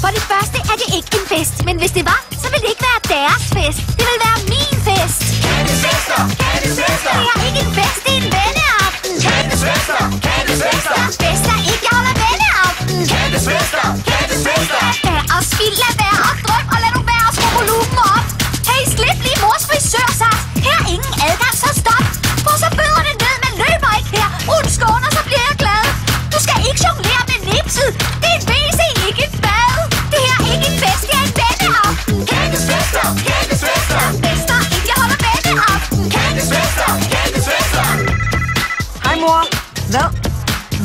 For det første er det ikke en fest. Men hvis det var, så ville det ikke være deres fest. Det ville være min fest. Candice fester, Candice fester. Det er ikke en fest, det er en venneaften. Candice fester, Candice fester. Jeg fester ikke, jeg holder venneaften. Candice fester, Candice fester. Lad os spild, lad være og drøm, og lad nu være at skrue volumen op. Hey, slip lige mors frisørsaft. Her er ingen adgang, så stop. Få så fødderne ned, men løber ikke her. Rund skåner, så bliver jeg glad. Du skal ikke jonglere med nipset. Det er en WC, ikke et bad. Det her er ikke en fest, det er en venneaften. Candice fester, Candice fester. Fester ikke, jeg holder venneaften. Candice fester, Candice fester. Hej, mor.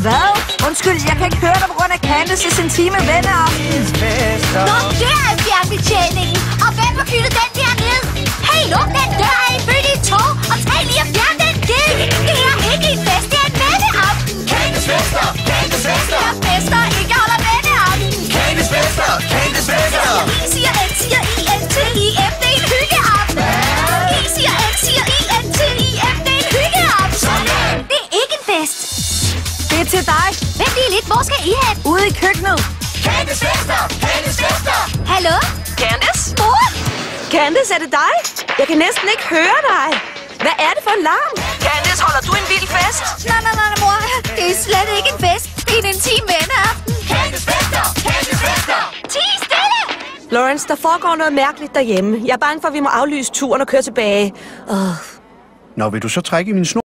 Hvad? Undskyld, jeg kan ikke høre dig på grund af Candices intime venneaften. Nå, der er fjernbetjeningen. Og hvem har fyldet den der ned? Hey, luk den dør af en bøtte i tog, og tag lige og fjern den ged. Det her er ikke en fest, det er en venneaften. Candice fester, Candice fester. Jeg fester ikke, jeg holder venneaften. Candice fester, Candice fester. I siger N, siger I, N til I, F, det er en hyggeaften. I siger N, siger I, N til I, F, det er en hyggeaften. Sådan. Det er ikke en fest. Det er til dig. Vent lige lidt, hvor skal I hen? Ude i køkkenet. Candice fester, Candice fester. Hallo? Candice? Mor? Candice, er det dig? Jeg kan næsten ikke høre dig. Hvad er det for en larm? Candice, holder du en vild fest? Nej, mor. Det er slet ikke en fest. Det er en intim venneaften. Candice fester, Candice fester. Ti stille! Lawrence, der foregår noget mærkeligt derhjemme. Jeg er bange for, at vi må aflyse turen og køre tilbage. Nå, vil du så trække i min snor?